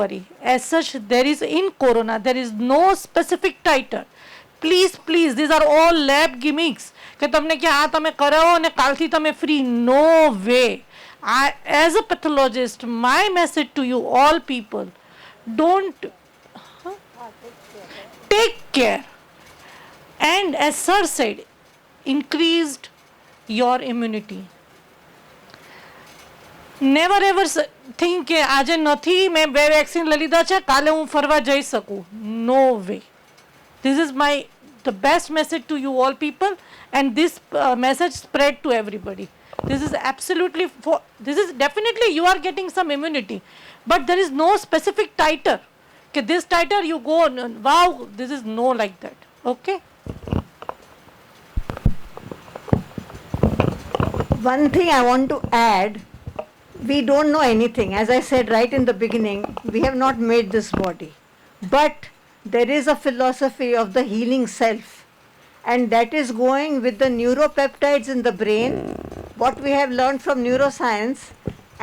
worry. As such, there is in corona, there is no specific titer. Please, please, these are all lab gimmicks. કે તમને કે આ તમે કરાવો અને કાલથી તમે free. No way. As a pathologist, my message to you all people, don't take care. And as sir said, increased your immunity. Never ever think કે આજે નથી મેં 2 વેક્સિન લઈ લીધા છે કાલે હું ફરવા જઈ શકું. No way. This is the best message to you all people, and this message spread to everybody. This is definitely you are getting some immunity, but there is no specific titer. Okay, this titer you go on, wow, this is no like that. Okay. One thing I want to add, we don't know anything. As I said right in the beginning, we have not made this body. But there is a philosophy of the healing self, and that is going with the neuropeptides in the brain, what we have learned from neuroscience,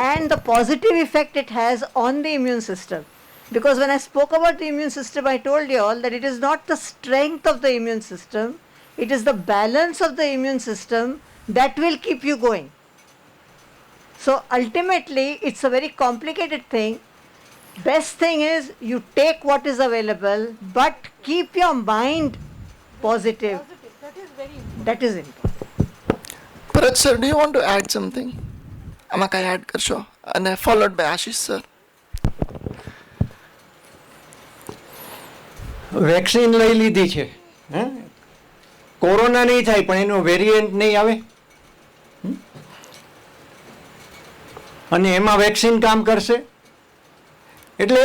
and the positive effect it has on the immune system. Because when I spoke about the immune system, I told you all that it is not the strength of the immune system, it is the balance of the immune system that will keep you going. So ultimately, it's a very complicated thing. Best thing is you take what is available, but keep your mind positive. That is very important. That is important. Parag sir, do you want to add something? આમાં કંઈ add કરશો? અને followed by Ashish sir. Vaccine લઈ લીધી છે, corona નહીં થાય પણ એનો વેરિયન્ટ નહીં આવે, અને એમાં વેક્સિન કામ કરશે. એટલે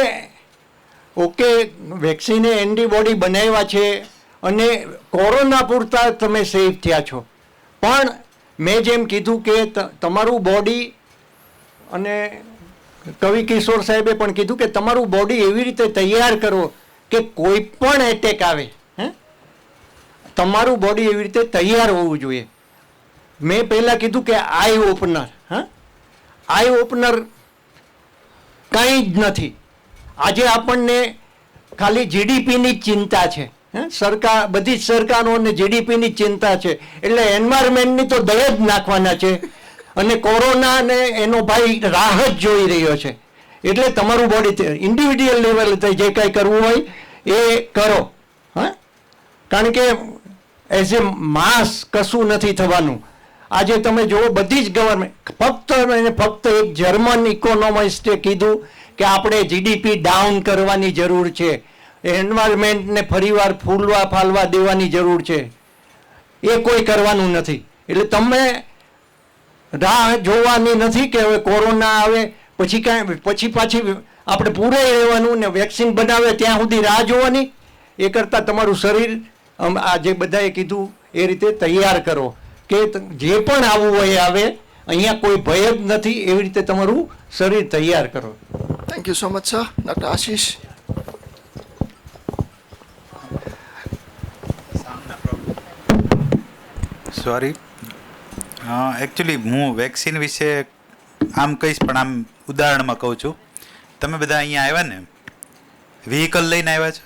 ઓકે, વેક્સિને એન્ટીબોડી બનાવ્યા છે અને કોરોના પૂરતા તમે સેફ થયા છો, પણ મેં જેમ કીધું કે તમારું બોડી, અને કવિ કિશોર સાહેબે પણ કીધું કે તમારું બોડી એવી રીતે તૈયાર કરો કે કોઈ પણ એટેક આવે, તમારું બોડી એવી રીતે તૈયાર હોવું જોઈએ. મેં પહેલાં કીધું કે આઈ ઓપનર, આઈ ઓપનર કંઈ જ નથી. આજે આપણને ખાલી જીડીપીની જ ચિંતા છે, સરકાર, બધી જ સરકારોને જીડીપીની જ ચિંતા છે, એટલે એન્વાયરમેન્ટની તો દય જ નાખવાના છે, અને કોરોનાને એનો ભાઈ રાહ જ જોઈ રહ્યો છે. એટલે તમારું બોડી ઇન્ડિવિડ્યુઅલ લેવલે જે કાંઈ કરવું હોય એ કરો, કારણ કે એઝ એ માસ કશું નથી થવાનું. આજે તમે જુઓ, બધી જ ગવર્મેન્ટ, ફક્ત એક જર્મન ઇકોનોમિસ્ટે કીધું કે આપણે જીડીપી ડાઉન કરવાની જરૂર છે, એન્વાયરમેન્ટને ફરીવાર ફૂલવા ફાલવા દેવાની જરૂર છે. એ કોઈ કરવાનું નથી. એટલે તમે રાહ જોવાની નથી કે હવે કોરોના આવે પછી પાછી આપણે પૂરે રહેવાનું ને વેક્સિન બનાવે ત્યાં સુધી રાહ જોવાની. એ કરતાં તમારું શરીર આ જે બધાએ કીધું એ રીતે તૈયાર કરો કે જે પણ આવવું હોય આવે, અહીંયા કોઈ ભય જ નથી, એવી રીતે તમારું શરીર તૈયાર કરો. Thank you so much sir. Dr. Ashish. Sorry, actually હું વેક્સિન વિશે આમ કહીશ, પણ આમ ઉદાહરણમાં કહું છું. તમે બધા અહીંયા આવ્યા ને, વ્હીકલ લઈને આવ્યા છો,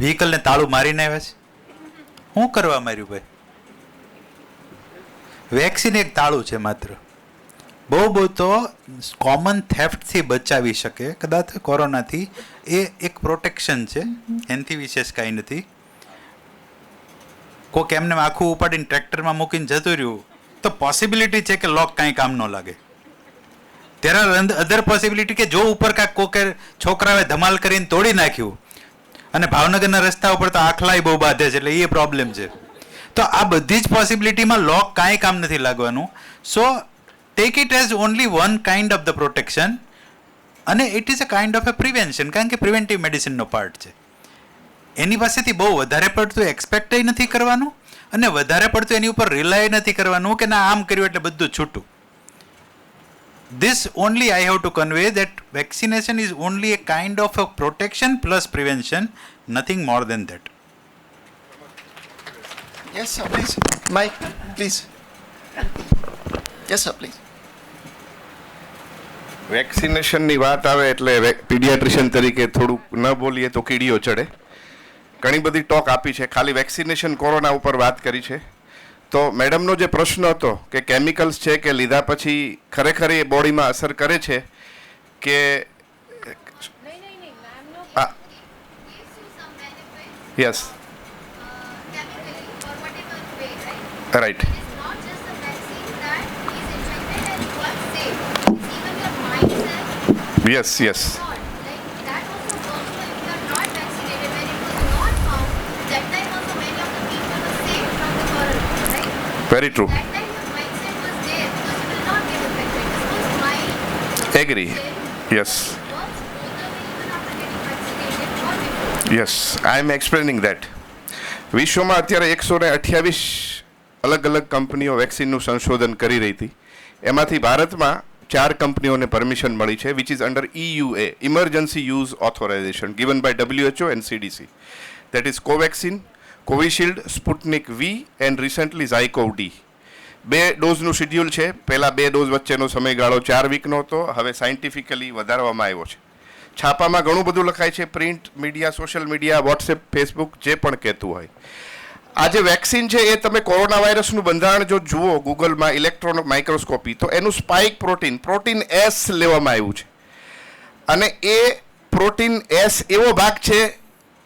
વ્હીકલને તાળું મારીને આવ્યા છે. શું કરવા માર્યું ભાઈ? વેક્સિન એક તાળું છે માત્ર. બહુ તો કોમન થેફ્ટથી બચાવી શકે કદાચ કોરોનાથી, એ એક પ્રોટેક્શન છે, એનાથી વિશેષ કાંઈ નથી. કોઈક એમને આખું ઉપાડીને ટ્રેક્ટરમાં મૂકીને જતું રહ્યું તો પોસિબિલિટી છે કે લોક કાંઈ કામ ન લાગે. તેર આર અધર પોસિબિલિટી કે જો ઉપર કાંઈક કોકે છોકરાએ ધમાલ કરીને તોડી નાખ્યું, અને ભાવનગરના રસ્તા ઉપર તો આખલાય બહુ બાંધે છે, એટલે એ પ્રોબ્લેમ છે. તો આ બધી જ પોસિબિલિટીમાં લોક કાંઈ કામ નથી લાગવાનું. So take it as only one kind of the protection, અને it is a kind of a prevention, કારણ કે પ્રિવેન્ટિવ મેડિસિનનો પાર્ટ છે. એની પાસેથી બહુ વધારે પડતું એક્સપેક્ટ નથી કરવાનું, અને વધારે પડતું એની ઉપર રિલાય નથી કરવાનું કે ના આમ કર્યું એટલે બધું છૂટું. This only I have to convey that vaccination is only a kind of a protection plus prevention, nothing more than that. Yes sir, please. Mike, please. Yes sir, please. વેક્સિનેશનની વાત આવે એટલે પીડિયાટ્રિશિયન તરીકે થોડુંક ન બોલીએ તો કીડીઓ ચડે. ઘણી બધી ટોક આપી છે, ખાલી વેક્સિનેશન કોરોના ઉપર વાત કરી છે. તો મેડમનો જે પ્રશ્ન હતો કે કેમિકલ્સ છે કે લીધા પછી ખરેખર એ બોડીમાં અસર કરે છે કે yes right yes yes very true agree yes yes I am explaining that વિશ્વમાં અત્યારે 128 અલગ અલગ કંપનીઓ વેક્સિનનું સંશોધન કરી રહી હતી. એમાંથી ભારતમાં 4 કંપનીઓને પરમિશન મળી છે, which is under EUA, emergency use authorization given by WHO and CDC. That is Covaxin, Covishield, Sputnik V and recently ZyCoV D. 2 ડોઝનું શેડ્યુલ છે. પહેલા 2 ડોઝ વચ્ચેનો સમયગાળો 4 વીકનો હતો, હવે સાયન્ટિફિકલી વધારવામાં આવ્યો છે. છાપામાં ઘણું બધું લખાય છે, print media, social media, WhatsApp, Facebook, જે પણ કહેતું હોય. આ જે વેક્સિન છે એ તમે કોરોના વાયરસનું બંધારણ જો જુઓ ગૂગલમાં ઇલેક્ટ્રોન માઇક્રોસ્કોપી, તો એનું સ્પાઇક પ્રોટીન S લેવામાં આવ્યું છે. અને એ પ્રોટીન S એવો ભાગ છે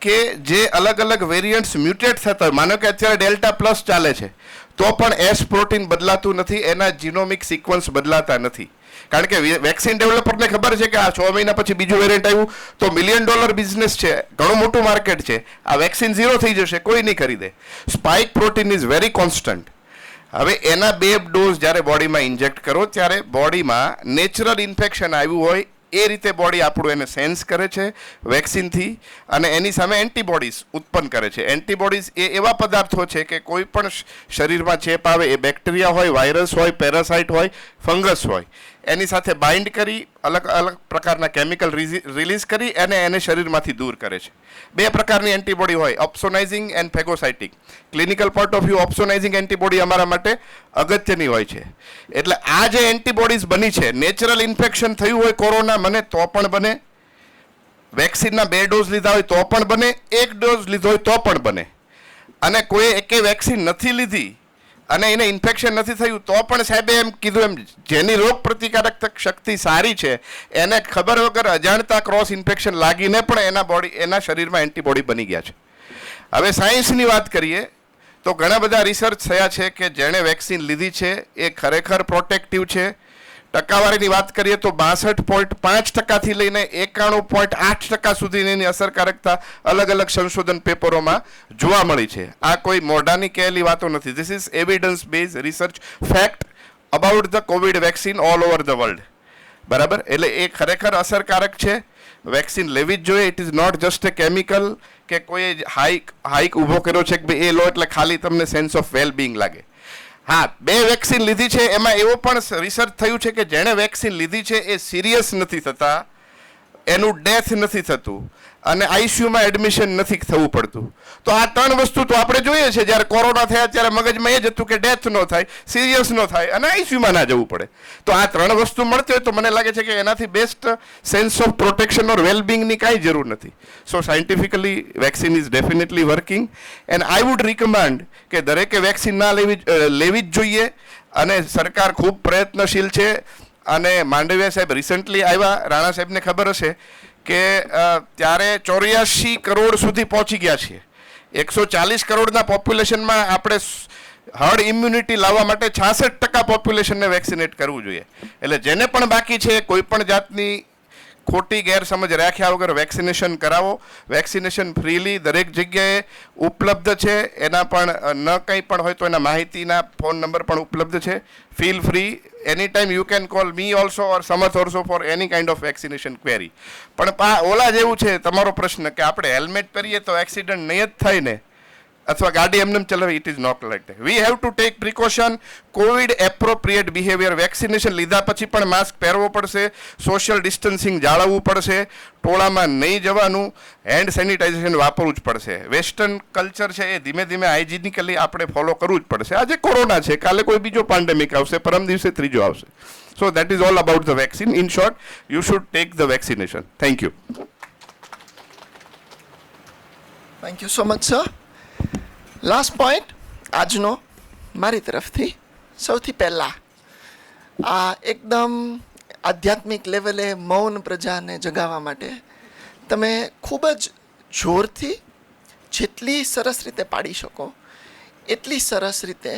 કે જે અલગ અલગ વેરિયન્ટ્સ મ્યુટેટ થતા હોય. માનો કે અત્યારે ડેલ્ટા પ્લસ ચાલે છે તો પણ S પ્રોટીન બદલાતું નથી, એના જીનોમિક સિક્વન્સ બદલાતા નથી. કારણ કે વેક્સિન ડેવલપરને ખબર છે કે આ 6 મહિના પછી બીજું વેરિયન્ટ આવ્યું તો $1 મિલિયન બિઝનેસ છે, ઘણું મોટું માર્કેટ છે. આ વેક્સિન ઝીરો થઈ જશે, કોઈ નહીં ખરીદે. Spike protein is very constant. હવે એના 2 ડોઝ જ્યારે બોડીમાં ઇન્જેક્ટ કરો ત્યારે બોડીમાં નેચરલ ઇન્ફેક્શન આવ્યું હોય એ રીતે બોડી આપણું એને સેન્સ કરે છે વેક્સિનથી, અને એની સામે એન્ટીબોડીઝ ઉત્પન્ન કરે છે. એન્ટીબોડીઝ એ એવા પદાર્થો છે કે કોઈ પણ શરીરમાં ચેપ આવે, એ બેક્ટેરિયા હોય, વાયરસ હોય, પેરાસાઇટ હોય, ફંગસ હોય, એની સાથે બાઇન્ડ કરી અલગ અલગ પ્રકારના કેમિકલ રિલીઝ કરી અને એને શરીરમાંથી દૂર કરે છે. 2 પ્રકારની એન્ટીબોડી હોય, opsonizing and phagocytic. Clinical point of view opsonizing antibody અમારા માટે અગત્યની હોય છે. એટલે આ જે એન્ટીબોડીઝ બની છે, નેચરલ ઇન્ફેક્શન થયું હોય કોરોના મને તો પણ બને, વેક્સિનના 2 ડોઝ લીધા હોય તો પણ બને, 1 ડોઝ લીધો હોય તો પણ બને, અને કોઈ એકે વેક્સિન નથી લીધી અને એને ઇન્ફેક્શન નથી થયું તો પણ સાહેબે એમ કીધું એમ જેની રોગ પ્રતિકારક શક્તિ સારી છે એને ખબર વગર અજાણતા ક્રોસ ઇન્ફેક્શન લાગીને પણ એના શરીરમાં એન્ટીબોડી બની ગયા છે. હવે સાયન્સની વાત કરીએ તો ઘણા બધા રિસર્ચ થયા છે કે જેણે વેક્સિન લીધી છે એ ખરેખર પ્રોટેક્ટિવ છે. ટકાવારીની વાત કરીએ તો 62.5% લઈને 91.8% સુધીની એની અસરકારકતા અલગ અલગ સંશોધન પેપરોમાં જોવા મળી છે. આ કોઈ મોઢાની કહેલી વાતો નથી. This is evidence base research fact about the Covid vaccine all over the world. બરાબર, એટલે એ ખરેખર અસરકારક છે. વેક્સિન લેવી જ જોઈએ. It is not just a chemical કે કોઈ હાઈક ઊભો કર્યો છે કે ભાઈ એ લો એટલે ખાલી તમને સેન્સ ઓફ વેલ બિંગ લાગે. હા, 2 વેક્સિન લીધી છે એમાં એવો પણ રિસર્ચ થયું છે કે જેણે વેક્સિન લીધી છે એ સિરિયસ નથી થતા, એનું ડેથ નથી થતું અને આઈસીયુમાં એડમિશન નથી થવું પડતું. તો આ 3 વસ્તુ તો આપણે જોઈએ છે. જ્યારે કોરોના થયા ત્યારે મગજમાં એ જ હતું કે ડેથ ન થાય, સિરિયસ ન થાય અને આઈસીયુમાં ના જવું પડે. તો આ 3 વસ્તુ મળતી હોય તો મને લાગે છે કે એનાથી best sense of protection or વેલબિંગની કાંઈ જરૂર નથી. So scientifically vaccine is definitely working and I would recommend કે દરેકે વેક્સિન ના લેવી જ જોઈએ. અને સરકાર ખૂબ પ્રયત્નશીલ છે. અને માંડવિયા સાહેબ રિસન્ટલી આવ્યા, રાણા સાહેબને ખબર હશે કે ત્યારે 84 કરોડ સુધી પહોંચી ગયા છીએ. 140 કરોડના પોપ્યુલેશનમાં આપણે હર્ડ ઇમ્યુનિટી લાવવા માટે 66% પોપ્યુલેશનને વેક્સિનેટ કરવું જોઈએ. એટલે જેને પણ બાકી છે કોઈ પણ જાતની ખોટી ગેરસમજ રાખ્યા વગર વેક્સિનેશન કરાવો. વેક્સિનેશન ફ્રીલી દરેક જગ્યાએ ઉપલબ્ધ છે. એના પણ ન કંઈ પણ હોય તો એના માહિતીના ફોન નંબર પણ ઉપલબ્ધ છે. Feel free any time you can call me also or something also for any kind of vaccination query. પણ ઓલા જેવું છે તમારો પ્રશ્ન કે આપણે હેલ્મેટ પહેરીએ તો એક્સિડન્ટ નહીં જ થાય ને, અથવા ગાડી એમને ચલાવે, it is not like that. We have to take precaution. Covid appropriate behaviour. Vaccination લીધા પછી પણ માસ્ક પહેરવો પડશે, સોશિયલ ડિસ્ટન્સિંગ જાળવવું પડશે, ટોળામાં નહીં જવાનું, હેન્ડ સેનિટાઇઝેશન વાપરવું જ પડશે. વેસ્ટર્ન કલ્ચર છે એ ધીમે ધીમે હાઇજિનિકલી આપણે ફોલો કરવું જ પડશે. આજે કોરોના છે, કાલે કોઈ બીજો પેન્ડેમિક આવશે, પરમ દિવસે ત્રીજો આવશે. So that is all about the vaccine. In short, you should take the vaccination. Thank you. Thank you so much sir. Last point આજનો મારી તરફથી. સૌથી પહેલાં આ એકદમ આધ્યાત્મિક લેવલે મૌન પ્રજાને જગાવવા માટે તમે ખૂબ જ જોરથી જેટલી સરસ રીતે પાડી શકો એટલી સરસ રીતે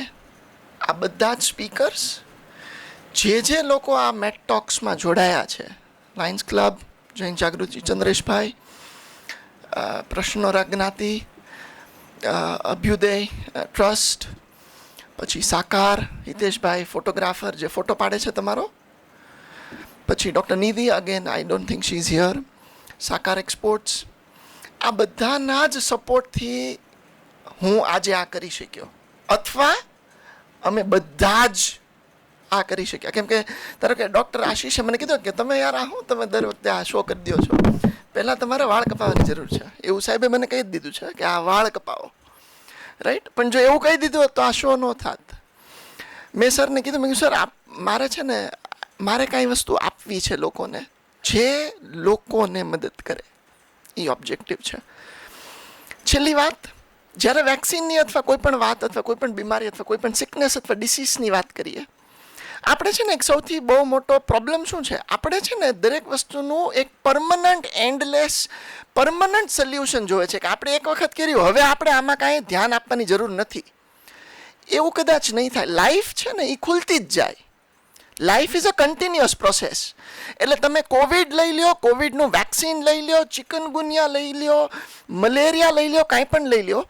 આ બધા જ સ્પીકર્સ જે લોકો આ મેટ ટોક્સમાં જોડાયા છે, લાયન્સ ક્લબ, જૈન જાગૃતિ ચંદ્રેશભાઈ, પ્રશ્નો જ્ઞાતિ, અભ્યુદય ટ્રસ્ટ, પછી સાકાર હિતેશભાઈ ફોટોગ્રાફર જે ફોટો પાડે છે તમારો, પછી doctor Nidhi, again I don't think she is here, Sakar exports, આ બધાના જ સપોર્ટથી હું આજે આ કરી શક્યો, અથવા અમે બધા જ આ કરી શક્યા. કેમ કે ધારો કે ડૉક્ટર આશીષે મને કીધું કે તમે યાર તમે દર વખતે આ શો કરી દો છો, પહેલાં તમારે વાળ કપાવવાની જરૂર છે, એવું સાહેબે મને કહી જ દીધું છે કે આ વાળ કપાવો, રાઈટ. પણ જો એવું કહી દીધું હોત તો આ શો ન થાત. મેં સરને કીધું, મેં કીધું સર મારે છે ને મારે કાંઈ વસ્તુ આપવી છે લોકોને, જે લોકોને મદદ કરે, એ ઓબ્જેક્ટિવ છે. છેલ્લી વાત, જ્યારે વેક્સિનની અથવા કોઈ પણ વાત અથવા કોઈ પણ બીમારી અથવા કોઈ પણ સિકનેસ અથવા ડિસીઝની વાત કરીએ, આપણે છે ને એક સૌથી બહુ મોટો પ્રોબ્લેમ શું છે, આપણે છે ને દરેક વસ્તુનું એક પરમનન્ટ એન્ડલેસ પરમનન્ટ સોલ્યુશન જોવે છે કે આપણે એક વખત કર્યું, હવે આપણે આમાં કાંઈ ધ્યાન આપવાની જરૂર નથી. એવું કદાચ નહીં થાય. લાઈફ છે ને એ ખુલતી જ જાય. Life is a continuous process. એટલે તમે કોવિડ લઈ લ્યો, કોવિડનું વેક્સિન લઈ લ્યો, ચિકનગુનિયા લઈ લ્યો, મલેરિયા લઈ લ્યો, કાંઈ પણ લઈ લ્યો,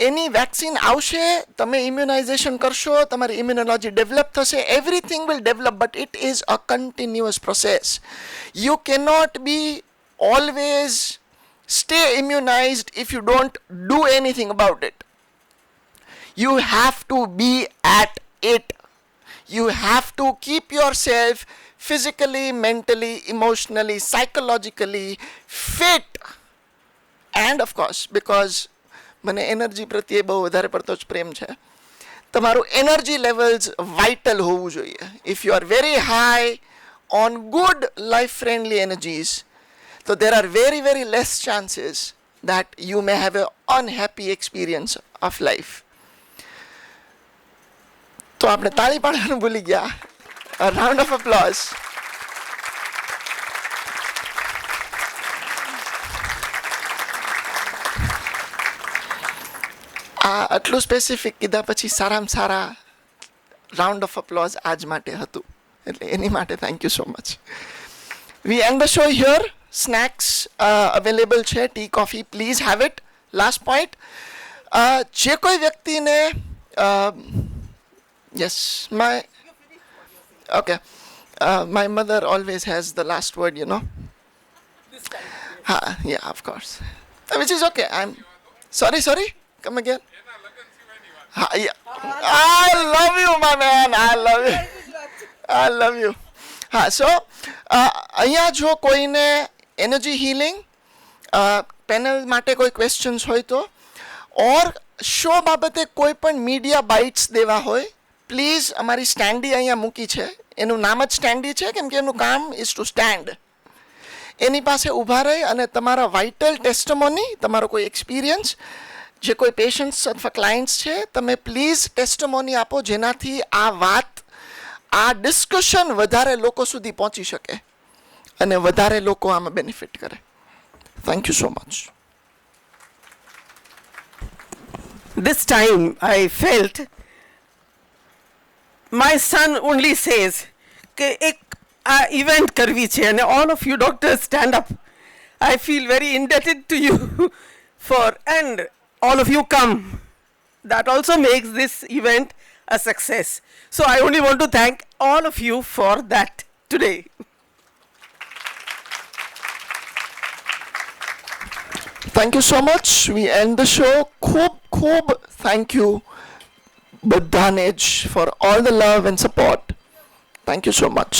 એની વેક્સિન આવશે, તમે ઇમ્યુનાઇઝેશન કરશો, તમારી ઇમ્યુનોલોજી ડેવલપ થશે, everything will develop, but it is a continuous process. You cannot B always stay immunized if you don't do anything about it. You have to be at it. You have to keep yourself physically, mentally, emotionally, psychologically fit. And of course, because મને energy પ્રત્યે બહુ વધારે પડતો જ પ્રેમ છે, તમારું energy levels vital હોવું જોઈએ. If you are very high on good life friendly energies, so there are very, very less chances that you may have an unhappy experience of life. તો આપણે તાળી પાડવાનું ભૂલી ગયા. A round of applause. આ આટલું સ્પેસિફિક કીધા પછી સારામાં સારા રાઉન્ડ ઓફ અપ્લોઝ આજ માટે હતું, એટલે એની માટે thank you so much. We end the show here. Snacks available છે, tea coffee, please have it. Last point, જે કોઈ વ્યક્તિને yes my okay my mother always has the last word, you know. હા, ya of course, which is okay. I am sorry come again. હા, I love you my man, I love you. હા, so અહીંયા જો કોઈને energy healing panel માટે કોઈ questions હોય તો, ઓર શો બાબતે કોઈ પણ મીડિયા બાઇટ્સ દેવા હોય, પ્લીઝ અમારી સ્ટેન્ડી અહીંયા મૂકી છે, એનું નામ જ સ્ટેન્ડી છે કેમ કે એનું કામ ઇઝ ટુ સ્ટેન્ડ. એની પાસે ઊભા રહી અને તમારા વાઇટલ ટેસ્ટમોની, તમારો કોઈ એક્સપિરિયન્સ, જે કોઈ પેશન્ટ્સ અથવા ક્લાયન્ટ્સ છે, તમે પ્લીઝ ટેસ્ટમોની આપો, જેનાથી આ વાત, આ ડિસ્કશન વધારે લોકો સુધી પહોંચી શકે અને વધારે લોકો આમાં બેનિફિટ કરે. Thank you so much. This time I felt my son only says કે એક આ ઇવેન્ટ કરવી છે અને all of you doctors stand up. I feel very indebted to you for, and all of you come. That also makes this event a success. So I only want to thank all of you for that today. Thank you so much. We end the show. ખૂબ ખૂબ thank you બધાને જ for all the love and support. Thank you so much.